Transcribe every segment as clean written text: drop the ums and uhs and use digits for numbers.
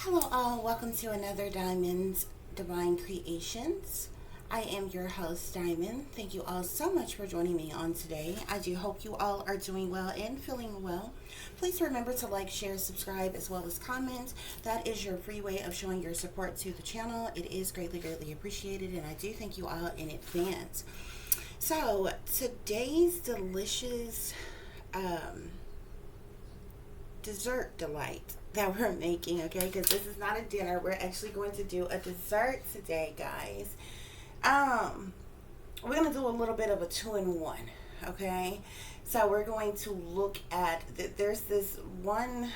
Hello all, welcome to another Diamond's Divine Creations. I am your host, Diamond. Thank you all so much for joining me on today. I do hope you all are doing well and feeling well. Please remember to like, share, subscribe, as well as comment. That is your free way of showing your support to the channel. It is greatly, greatly appreciated, and I do thank you all in advance. So, today's delicious dessert delight that we're making, okay, because this is not a dinner. We're actually going to do a dessert today, guys. We're going to do a little bit of a two-in-one, okay? So we're going to look at, there's this one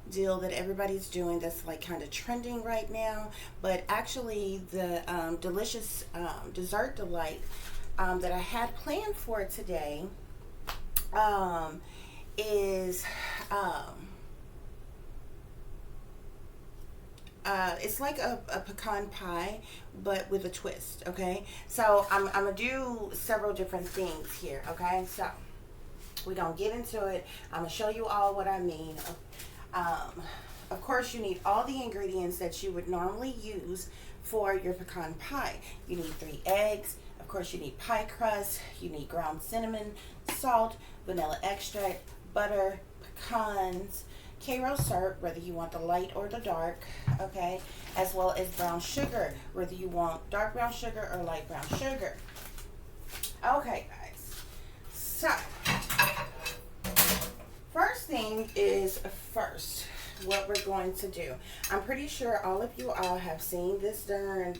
deal that everybody's doing that's like kind of trending right now, but actually the delicious dessert delight that I had planned for today is it's like a pecan pie, but with a twist, okay? So I'm gonna do several different things here, okay? So we're gonna get into it. I'm gonna show you all what I mean. Of course, you need all the ingredients that you would normally use for your pecan pie. You need 3 eggs. Of course, you need pie crust. You need ground cinnamon, salt, vanilla extract, butter, pecans, Karo syrup, whether you want the light or the dark, okay, as well as brown sugar, whether you want dark brown sugar or light brown sugar. Okay, guys. So, first thing is first, what we're going to do. I'm pretty sure all of you all have seen this darn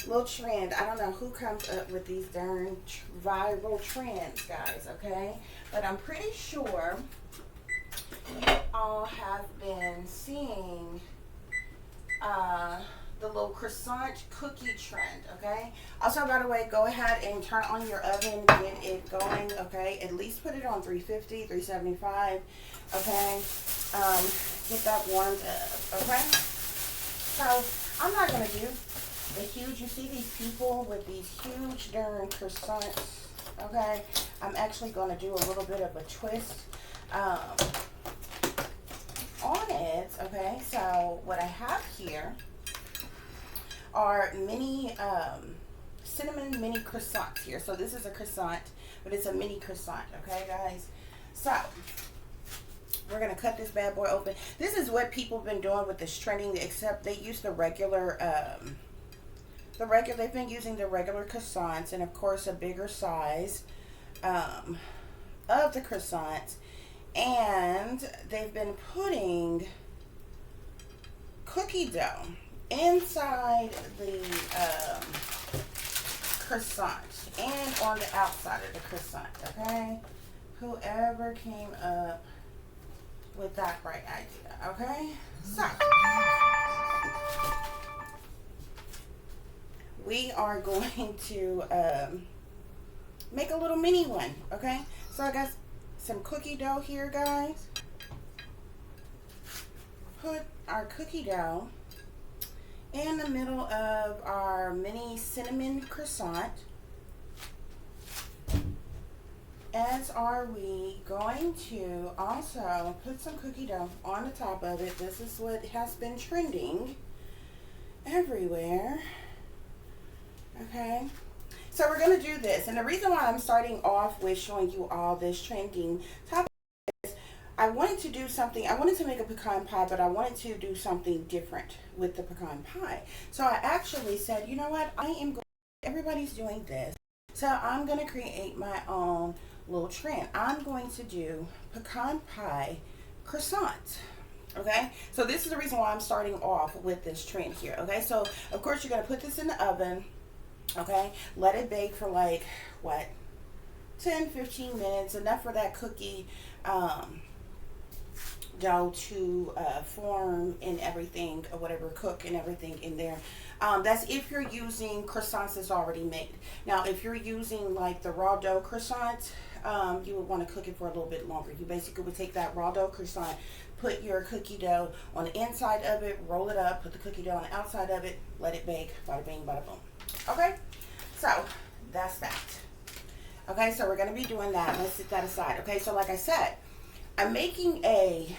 little trend. I don't know who comes up with these darn viral trends, guys, okay? But I'm pretty sure you all have been seeing the little croissant cookie trend, okay? Also, by the way, go ahead and turn on your oven, get it going, okay? At least put it on 350, 375, okay? Get that warmed up, okay? So, I'm not going to do the huge, you see these people with these huge darn croissants, okay? I'm actually going to do a little bit of a twist on it, okay? So what I have here are mini cinnamon mini croissants here. So this is a croissant, but it's a mini croissant, okay, guys? So we're gonna cut this bad boy open. This is what people have been doing with this trending, except they use the regular they've been using the regular croissants, and of course a bigger size of the croissants. And they've been putting cookie dough inside the croissant and on the outside of the croissant, okay? Whoever came up with that bright idea, okay? So, we are going to make a little mini one, okay? So I got some cookie dough here, guys. Put our cookie dough in the middle of our mini cinnamon croissant. As are we going to also put some cookie dough on the top of it. This is what has been trending everywhere, okay? So we're going to do this, and the reason why I'm starting off with showing you all this trending topic is I wanted to do something. I wanted to make a pecan pie, but I wanted to do something different with the pecan pie. So I actually said, you know what, everybody's doing this, so I'm going to create my own little trend. I'm going to do pecan pie croissants. Okay, so this is the reason why I'm starting off with this trend here. Okay, so of course you're going to put this in the oven. Okay, let it bake for like, what, 10-15 minutes, enough for that cookie dough to form and everything, or whatever, cook and everything in there. That's if you're using croissants that's already made. Now, if you're using like the raw dough croissant, you would want to cook it for a little bit longer. You basically would take that raw dough croissant, put your cookie dough on the inside of it, roll it up, put the cookie dough on the outside of it, let it bake, bada bing, bada boom. Okay, so that's that. Okay, so we're going to be doing that. Let's set that aside. Okay, so like I said, I'm making a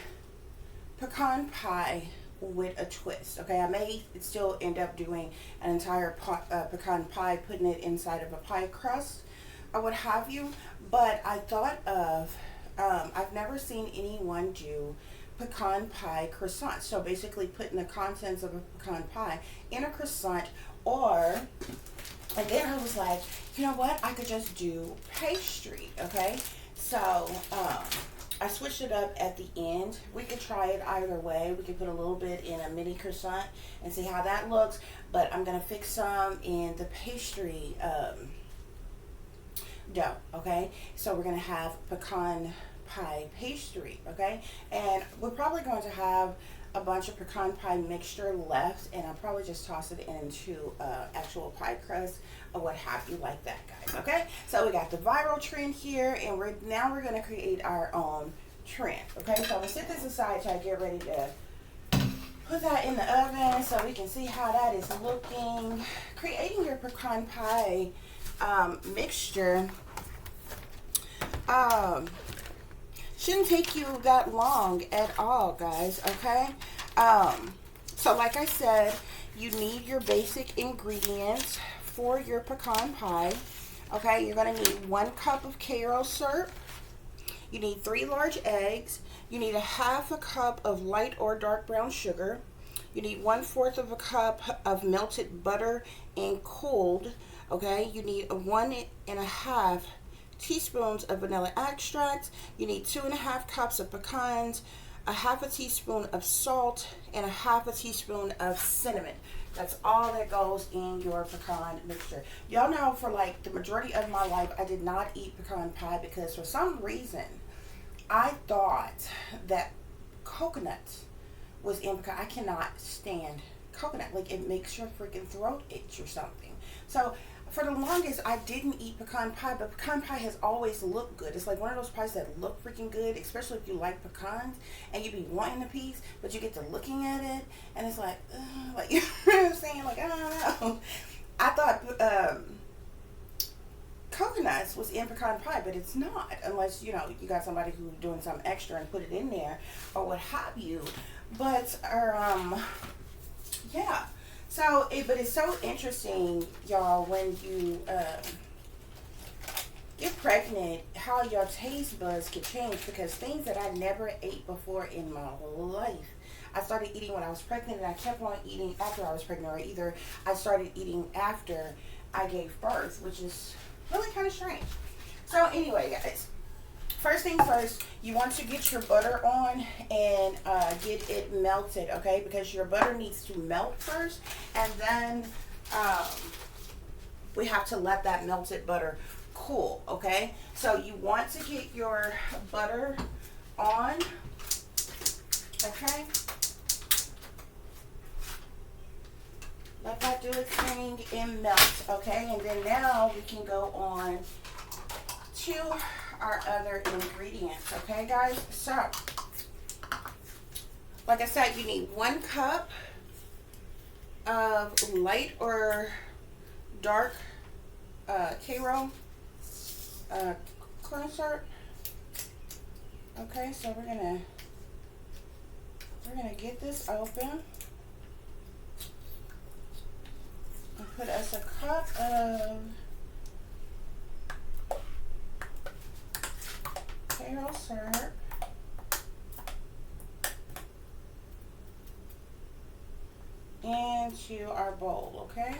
pecan pie with a twist. Okay, I may still end up doing an entire pecan pie, putting it inside of a pie crust or what have you. But I thought of, I've never seen anyone do pecan pie croissant. So basically putting the contents of a pecan pie in a croissant, or, and then I was like, you know what, I could just do pastry. Okay, so I switched it up at the end. We could try it either way. We could put a little bit in a mini croissant and see how that looks, but I'm gonna fix some in the pastry dough. Okay, so we're gonna have pecan pie pastry. Okay, and we're probably going to have a bunch of pecan pie mixture left, and I'll probably just toss it into actual pie crust or what have you, like that, guys. Okay, so we got the viral trend here, and now we're going to create our own trend. Okay, so I'm gonna set this aside till I get ready to put that in the oven so we can see how that is looking. Creating your pecan pie mixture shouldn't take you that long at all, guys. Okay, so like I said, you need your basic ingredients for your pecan pie. Okay, you're gonna need 1 cup of Karo syrup. You need 3 large eggs. You need a 1/2 cup of light or dark brown sugar. You need 1/4 of a cup of melted butter and cooled. Okay, you need 1.5 teaspoons of vanilla extract. You need 2.5 cups of pecans, a 1/2 teaspoon of salt, and a 1/2 teaspoon of cinnamon. That's all that goes in your pecan mixture. Y'all know, for like the majority of my life, I did not eat pecan pie because for some reason I thought that coconut was in pecan. I cannot stand coconut. Like, it makes your freaking throat itch or something. So for the longest, I didn't eat pecan pie, but pecan pie has always looked good. It's like one of those pies that look freaking good, especially if you like pecans and you be wanting a piece, but you get to looking at it and it's like, like, you know what I'm saying? Like, I don't know. I thought coconuts was in pecan pie, but it's not, unless, you know, you got somebody who's doing something extra and put it in there or what have you. But, yeah. So, but it's so interesting, y'all, when you get pregnant, how your taste buds can change, because things that I never ate before in my life, I started eating when I was pregnant, and I kept on eating after I was pregnant, or either I started eating after I gave birth, which is really kind of strange. So anyway, guys, first thing first, you want to get your butter on and get it melted, okay? Because your butter needs to melt first, and then we have to let that melted butter cool, okay? So you want to get your butter on, okay? Let that do its thing and melt, okay? And then now we can go on to our other ingredients, okay, guys? So, like I said, you need 1 cup of light or dark Karo corn syrup. Okay, so we're gonna get this open and put us a cup of Karo syrup into our bowl, okay?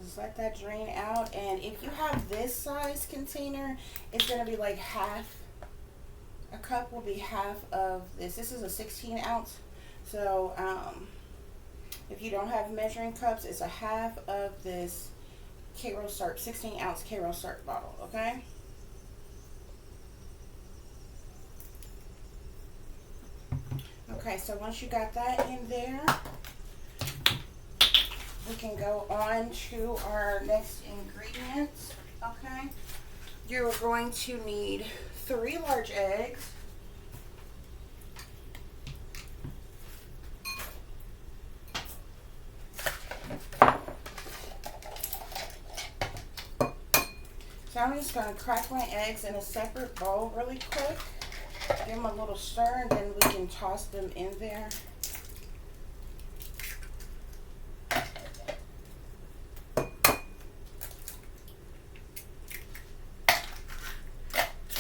Just let that drain out, and if you have this size container, it's gonna be like a cup will be half of this. This is a 16 ounce, so if you don't have measuring cups, it's a half of this Karo syrup, 16 ounce Karo syrup bottle, okay? Okay, so once you got that in there, we can go on to our next ingredients, okay? You're going to need 3 large eggs, so I'm just going to crack my eggs in a separate bowl really quick. Give them a little stir, and then we can toss them in there.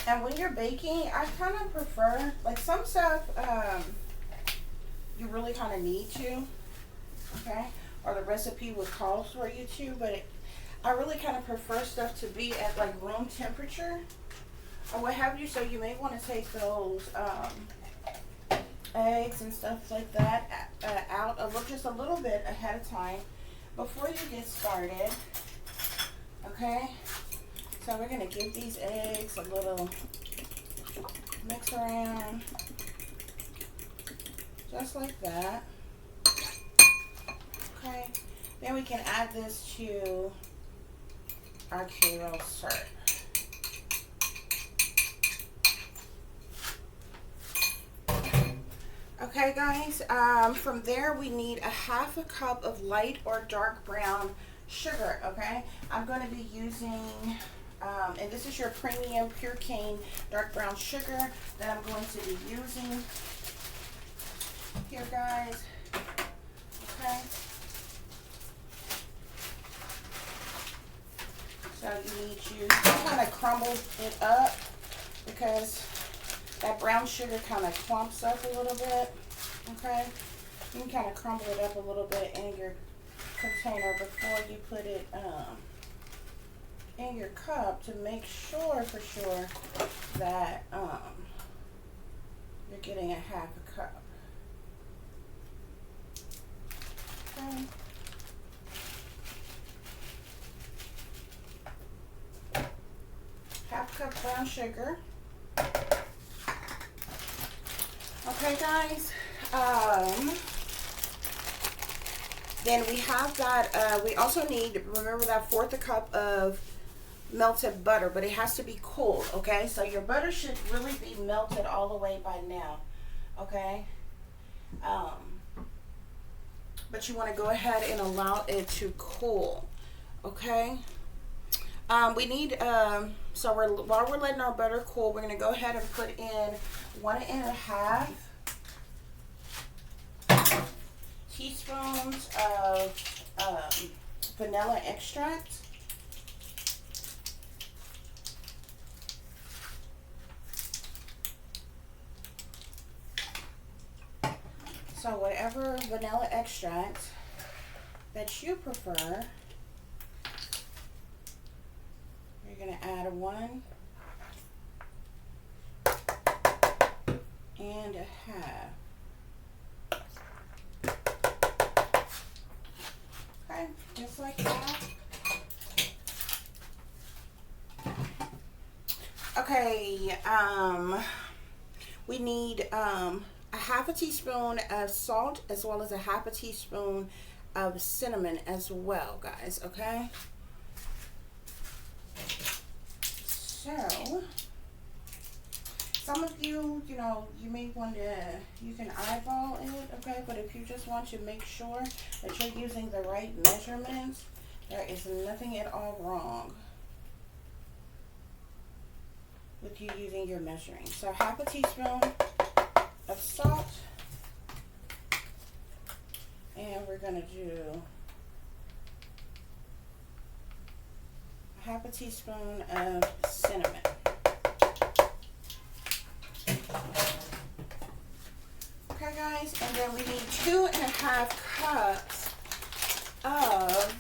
And when you're baking, I kind of prefer, like some stuff, you really kind of need to, okay? Or the recipe would call for you to, but I really kind of prefer stuff to be at like room temperature or what have you. So you may want to take those eggs and stuff like that out just a little bit ahead of time before you get started, okay? So we're going to give these eggs a little mix around, just like that. Okay, then we can add this to our kale syrup. Okay guys, from there we need a half a cup of light or dark brown sugar, okay? I'm going to be using, and this is your premium pure cane dark brown sugar that I'm going to be using here, guys, okay? So you need to kind of crumble it up because that brown sugar kind of clumps up a little bit, okay? You can kind of crumble it up a little bit in your container before you put it in your cup to make sure for sure that you're getting a half a cup. Okay. Half cup brown sugar. Okay guys, then we have that, we also need, remember that fourth a cup of melted butter, but it has to be cold, okay? So your butter should really be melted all the way by now, okay? But you want to go ahead and allow it to cool, okay? We need, so while we're letting our butter cool, we're going to go ahead and put in 1.5 teaspoons of vanilla extract. So whatever vanilla extract that you prefer, you're going to add 1.5. Okay, just like that. Okay, we need a half a teaspoon of salt as well as a half a teaspoon of cinnamon as well, guys, okay? So, some of you, you know, you may want to, you can eyeball it, okay? But if you just want to make sure that you're using the right measurements, there is nothing at all wrong with you using your measuring. So half a teaspoon of salt, and we're going to do half a teaspoon of cinnamon. Okay guys, and then we need 2.5 cups of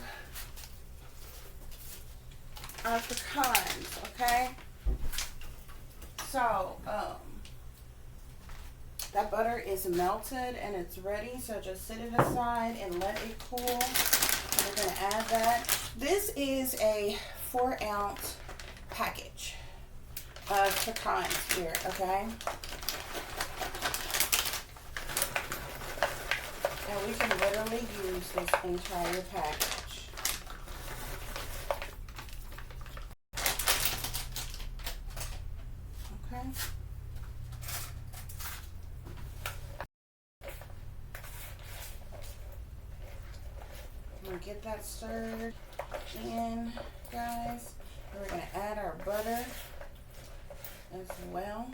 our pecans, okay? So, that butter is melted and it's ready, so just set it aside and let it cool. And we're going to add that. This is a 4-ounce package of pecans here, okay? And we can literally use this entire package. Okay. We'll get that stirred in, guys. And we're going to add our butter as well.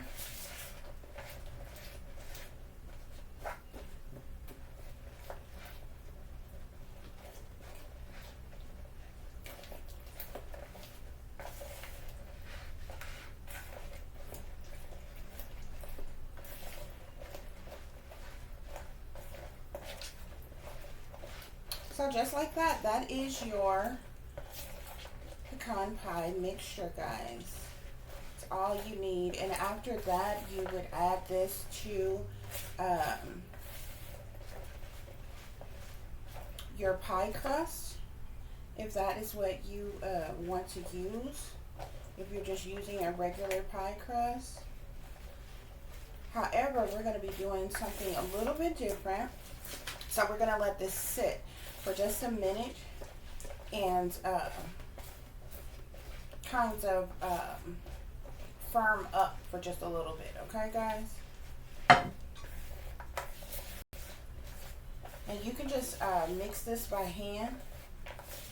So just like that, that is your pecan pie mixture, guys. It's all you need. And after that, you would add this to your pie crust, if that is what you want to use. If you're just using a regular pie crust. However, we're going to be doing something a little bit different. So we're going to let this sit for just a minute and kind of firm up for just a little bit. Okay, guys? And you can just mix this by hand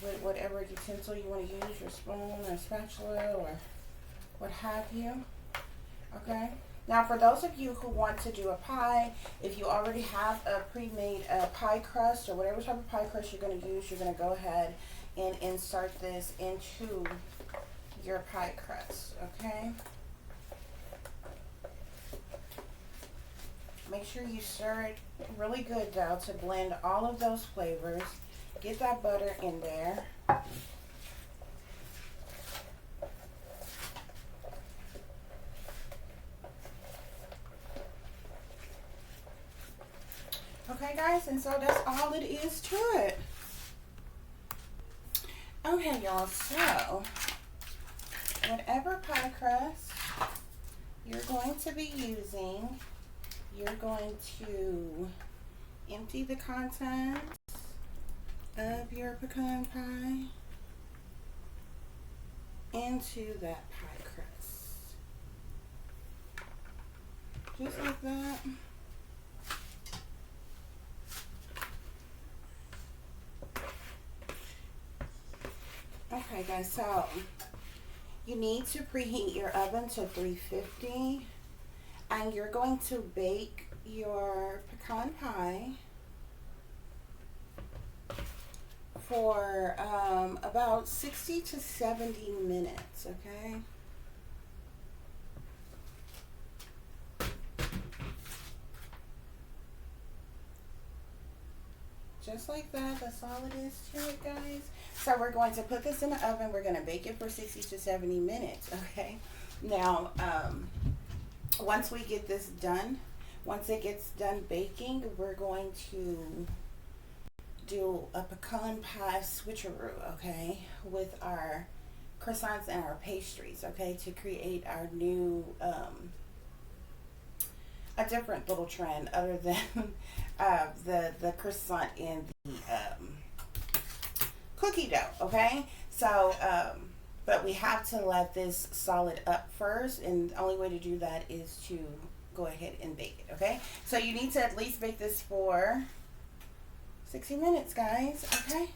with whatever utensil you want to use, your spoon or spatula or what have you. Okay? Now, for those of you who want to do a pie, if you already have a pre-made pie crust or whatever type of pie crust you're going to use, you're going to go ahead and insert this into your pie crust. Okay? Make sure you stir it really good, though, to blend all of those flavors. Get that butter in there. Okay, guys, and so that's all it is to it. Okay, y'all, so whatever pie crust you're going to be using, you're going to empty the contents of your pecan pie into that pie crust. Just like that. Okay, guys, so you need to preheat your oven to 350, and you're going to bake your pecan pie for about 60 to 70 minutes, okay? Just like that, that's all it is to it, guys. So we're going to put this in the oven. We're going to bake it for 60 to 70 minutes, okay? Now, once we get this done, once it gets done baking, we're going to do a pecan pie switcheroo, okay, with our croissants and our pastries, okay, to create our new, a different little trend other than the croissant and the cookie dough, okay? So, but we have to let this solid up first, and the only way to do that is to go ahead and bake it, okay? So you need to at least bake this for 60 minutes, guys, okay?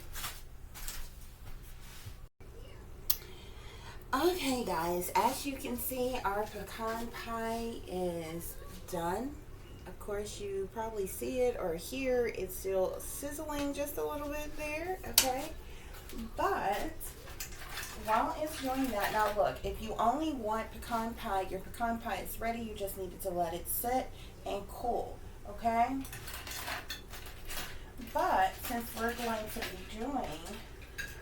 Okay, guys, as you can see, our pecan pie is done. Of course, you probably see it or hear it's still sizzling just a little bit there, okay? But while it's doing that, now look, if you only want pecan pie, your pecan pie is ready. You just needed to let it sit and cool, okay? But since we're going to be doing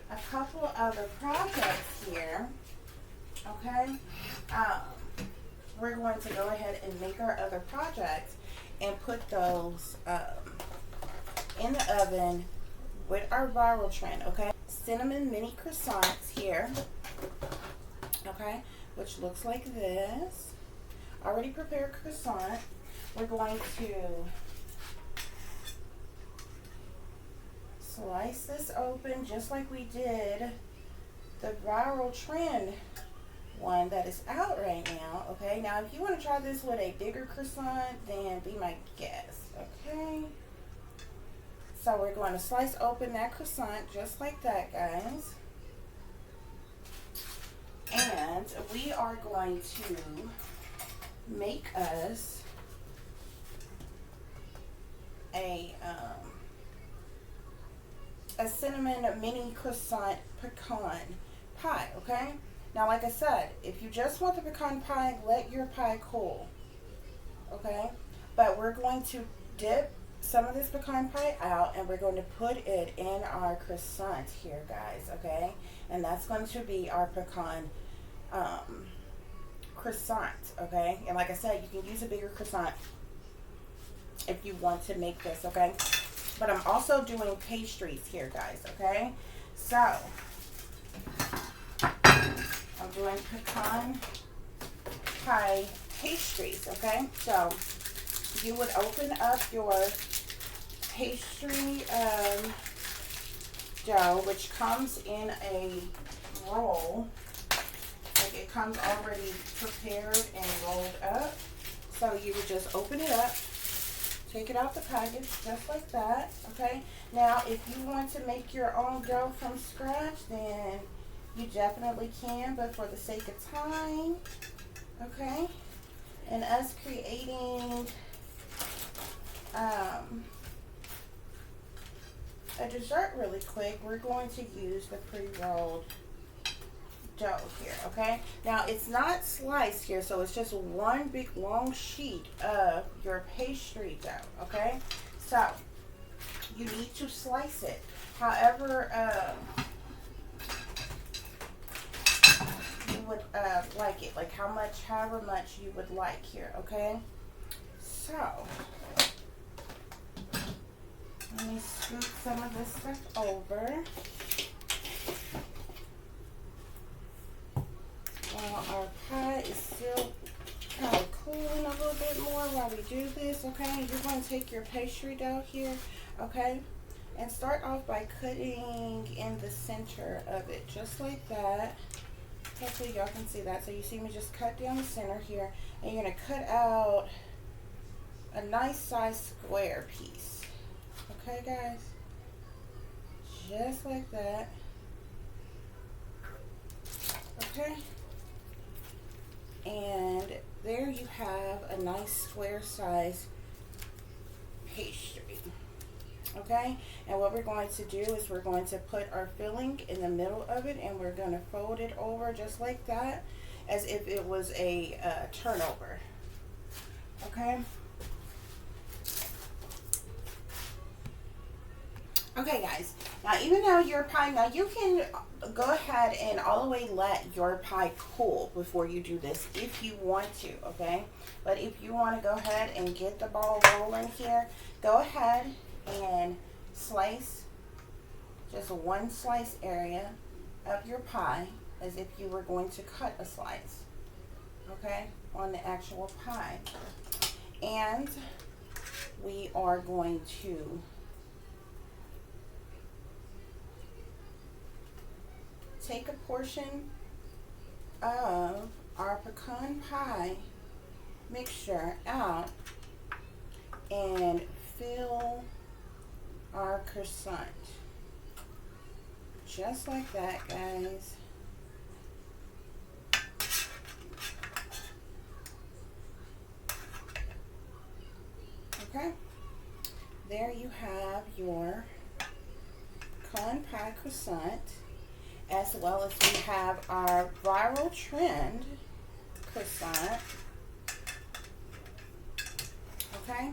a couple other projects here, okay, we're going to go ahead and make our other projects and put those in the oven with our viral trend, okay? Cinnamon mini croissants here, okay, which looks like this. Already prepared croissant. We're going to slice this open just like we did the viral trend one that is out right now, okay? Now, if you want to try this with a bigger croissant, then be my guest, okay? So we're going to slice open that croissant just like that, guys. And we are going to make us a cinnamon mini croissant pecan pie, okay? Now, like I said, if you just want the pecan pie, let your pie cool, okay? But we're going to dip some of this pecan pie out, and we're going to put it in our croissant here, guys, okay? And that's going to be our pecan croissant, okay? And like I said, you can use a bigger croissant if you want to make this, okay? But I'm also doing pastries here, guys, okay? So, I'm doing pecan pie pastries, okay? So, you would open up your pastry dough, which comes in a roll. Like, it comes already prepared and rolled up. So you would just open it up, take it out the package just like that, okay? Now, if you want to make your own dough from scratch, then you definitely can, but for the sake of time, okay? And us creating a dessert really quick, we're going to use the pre-rolled dough here, okay? Now, it's not sliced here, so it's just one big long sheet of your pastry dough, okay? So, you need to slice it however you would like it, like however much you would like here, okay? So, let me scoop some of this stuff over. While our pie is still kind of cooling a little bit more while we do this, okay? You're going to take your pastry dough here, okay? And start off by cutting in the center of it, just like that. Hopefully y'all can see that. So you see me just cut down the center here, and you're going to cut out a nice size square piece. Okay, guys? Just like that. Okay? And there you have a nice square size pastry. Okay? And what we're going to do is we're going to put our filling in the middle of it, and we're going to fold it over just like that, as if it was a turnover. Okay? Okay, guys, now even though your pie, now you can go ahead and all the way let your pie cool before you do this if you want to, okay? But if you want to go ahead and get the ball rolling here, go ahead and slice just one slice area of your pie as if you were going to cut a slice, okay, on the actual pie. And we are going to take a portion of our pecan pie mixture out and fill our croissant. Just like that, guys. Okay. There you have your pecan pie croissant, as well as we have our viral trend croissant. Okay,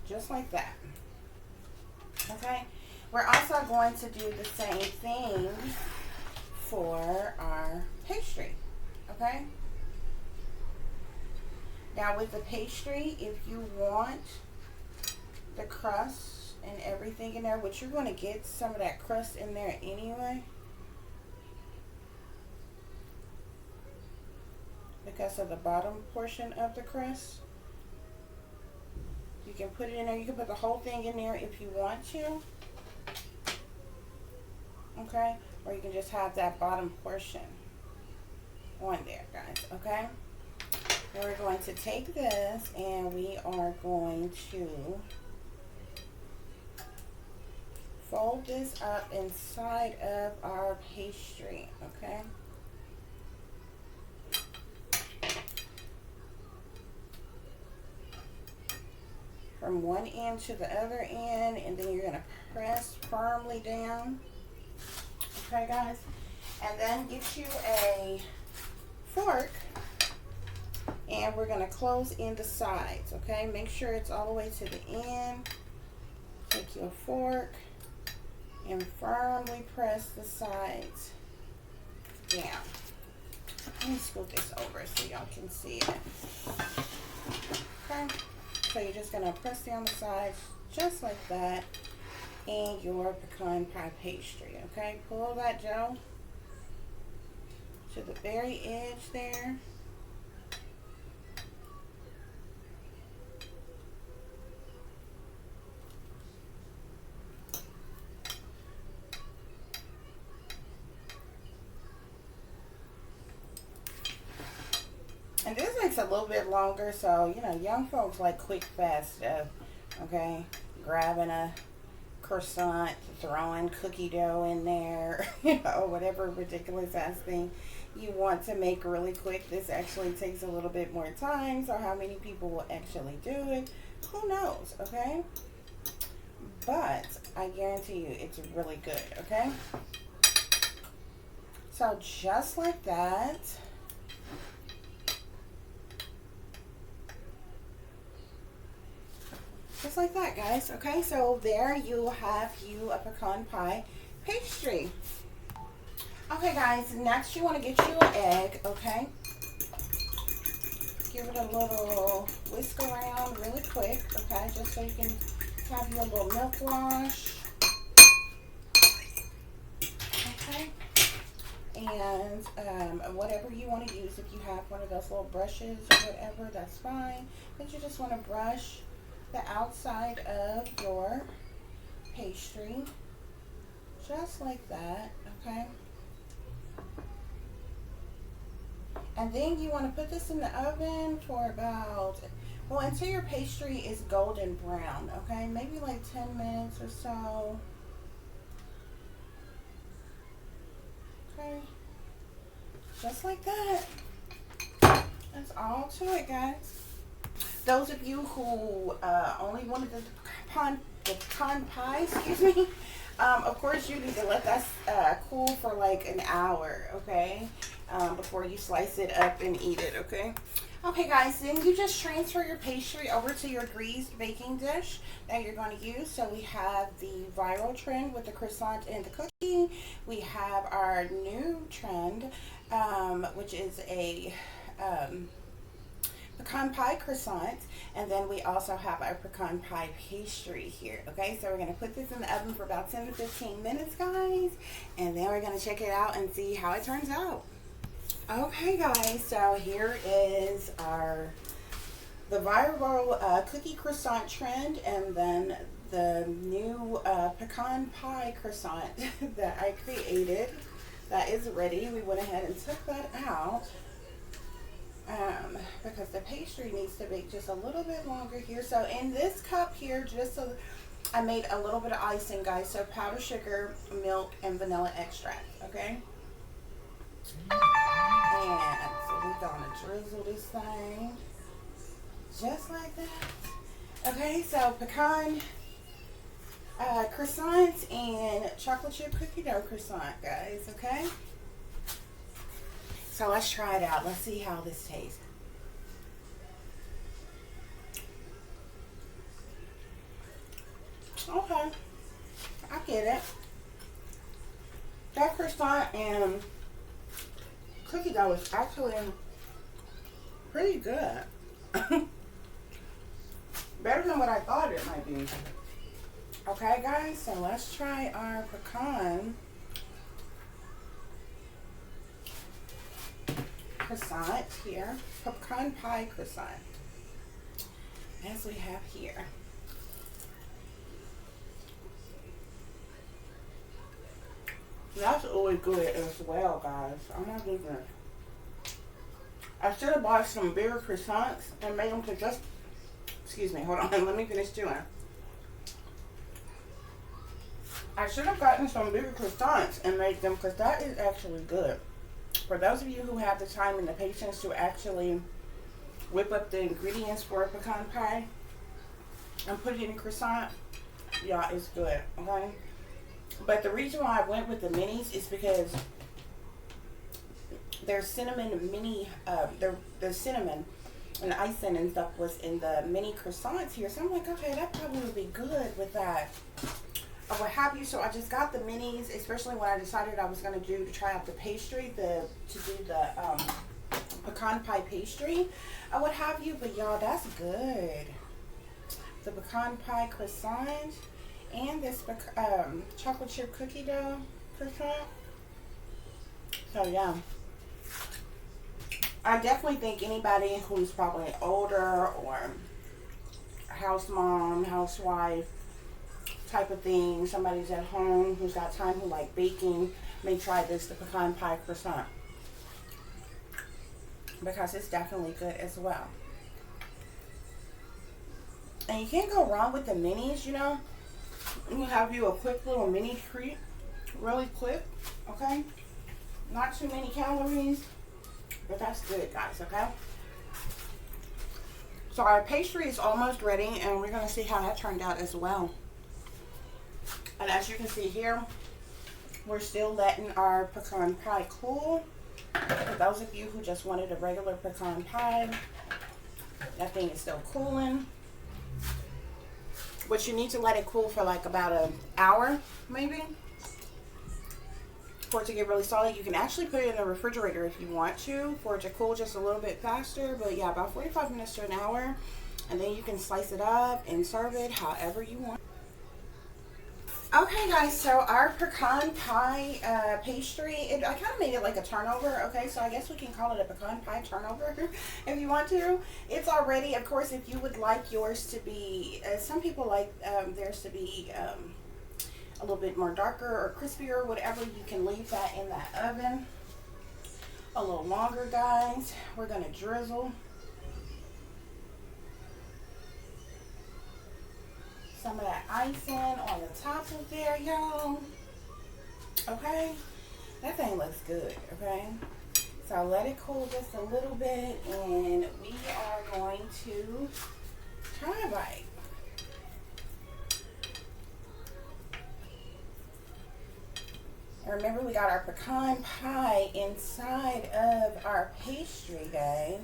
just like that. Okay, we're also going to do the same thing for our pastry. Okay, now with the pastry, if you want the crust and everything in there, which you're going to get some of that crust in there anyway, because of the bottom portion of the crust. You can put it in there. You can put the whole thing in there if you want to. Okay? Or you can just have that bottom portion on there, guys. Okay? And we're going to take this and we are going to fold this up inside of our pastry. Okay? From one end to the other end, and then you're going to press firmly down. Okay, guys? And then get you a fork And we're going to close in the sides, okay? Make sure it's all the way to the end. Take your fork and firmly press the sides down. Let me scoot this over so y'all can see it. Okay, so you're just going to press down the sides just like that in your pecan pie pastry, okay? Pull that dough to the very edge there. And this takes a little bit longer, so, you know, young folks like quick, fast stuff, okay? Grabbing a croissant, throwing cookie dough in there, you know, whatever ridiculous ass thing you want to make really quick. This actually takes a little bit more time, so how many people will actually do it, who knows, okay? But I guarantee you it's really good, okay? So just like that. Just like that, guys. Okay, so there you have a pecan pie pastry. Okay, guys, next you want to get you an egg, okay? Give it a little whisk around really quick, okay? Just so you can have your little milk wash. Okay? And whatever you want to use, if you have one of those little brushes or whatever, that's fine. But you just want to brush the outside of your pastry just like that, okay? And then you want to put this in the oven for about, well, until your pastry is golden brown, okay? Maybe like 10 minutes or so. Okay, just like that. That's all to it, guys. Those of you who only wanted the pecan pie, excuse me, of course you need to let that cool for like an hour, okay, before you slice it up and eat it, okay? Okay, guys, then you just transfer your pastry over to your greased baking dish that you're going to use. So we have the viral trend with the croissant and the cookie. We have our new trend, which is a pecan pie croissant, and then we also have our pecan pie pastry here, okay? So we're going to put this in the oven for about 10 to 15 minutes, guys, and then we're going to check it out and see how it turns out. Okay, guys, so here is the viral cookie croissant trend, and then the new pecan pie croissant that I created that is ready. We went ahead and took that out. Because the pastry needs to bake just a little bit longer here. So in this cup here, just so I made a little bit of icing, guys. So powdered sugar, milk, and vanilla extract, okay? And so we're gonna drizzle this thing just like that. Okay, so pecan croissant and chocolate chip cookie dough croissant, guys, okay? So let's try it out. Let's see how this tastes. Okay, I get it. That croissant and cookie dough is actually pretty good. Better than what I thought it might be. Okay, guys, so let's try our pecan croissant here, pecan pie croissant, as we have here. That's always good as well, guys. I'm not even. I should have bought some bigger croissants and made them to just. Excuse me, hold on. Let me finish doing. I should have gotten some bigger croissants and made them, because that is actually good. For those of you who have the time and the patience to actually whip up the ingredients for a pecan pie and put it in a croissant, yeah, it's good, okay? But the reason why I went with the minis is because they're cinnamon mini, they're cinnamon, and icing and stuff was in the mini croissants here. So I'm like, okay, that probably would be good with that or what have you. So I just got the minis, especially when I decided I was going to try out the pastry, to do the pecan pie pastry or what have you. But y'all, that's good. The pecan pie croissant and this chocolate chip cookie dough croissant. So yeah, I definitely think anybody who's probably older or house mom, housewife type of thing, somebody's at home who's got time, who like baking, may try this, the pecan pie croissant, because it's definitely good as well. And you can't go wrong with the minis, you know. You have you a quick little mini treat, really quick, okay? Not too many calories, but that's good, guys, okay? So our pastry is almost ready, and we're going to see how that turned out as well. And as you can see here, we're still letting our pecan pie cool. For those of you who just wanted a regular pecan pie, that thing is still cooling. But you need to let it cool for like about an hour, maybe, for it to get really solid. You can actually put it in the refrigerator if you want to, for it to cool just a little bit faster. But yeah, about 45 minutes to an hour, and then you can slice it up and serve it however you want. Okay guys, so our pecan pie pastry, I kind of made it like a turnover, okay? So I guess we can call it a pecan pie turnover if you want to. It's already, of course, if you would like yours to be, some people like theirs to be a little bit more darker or crispier or whatever, you can leave that in that oven a little longer, guys. We're going to drizzle some of that icing on the top of there, y'all. Okay, that thing looks good. Okay, so let it cool just a little bit, and we are going to try a bite. And remember, we got our pecan pie inside of our pastry, guys.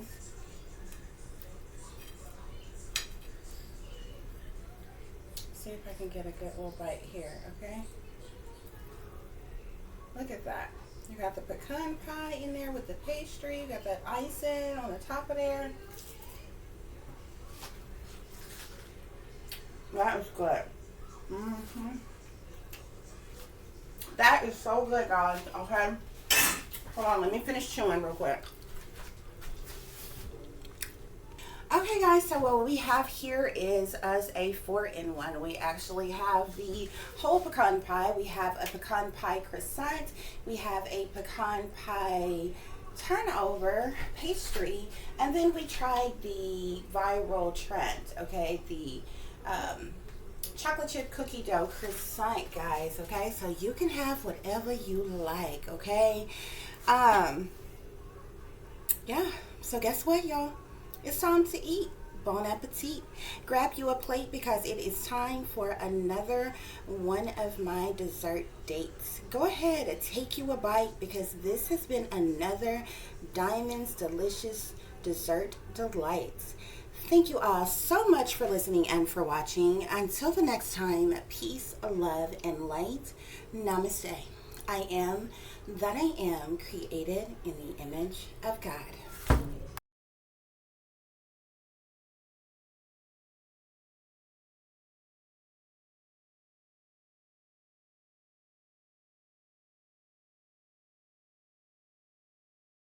See if I can get a good little bite here, okay? Look at that. You got the pecan pie in there with the pastry. You got that icing on the top of there. That is good. That is so good, guys, okay? Hold on, let me finish chewing real quick. Okay guys, so what we have here is us a 4-in-1. We actually have the whole pecan pie, we have a pecan pie croissant, we have a pecan pie turnover pastry, and then we tried the viral trend, okay, the chocolate chip cookie dough croissant, guys, okay? So you can have whatever you like, okay? Yeah, so guess what, y'all? It's time to eat. Bon appetit. Grab you a plate because it is time for another one of my dessert dates. Go ahead and take you a bite because this has been another Diamond's Delicious Dessert Delights. Thank you all so much for listening and for watching. Until the next time, peace, love, and light. Namaste. I am that I am, created in the image of God.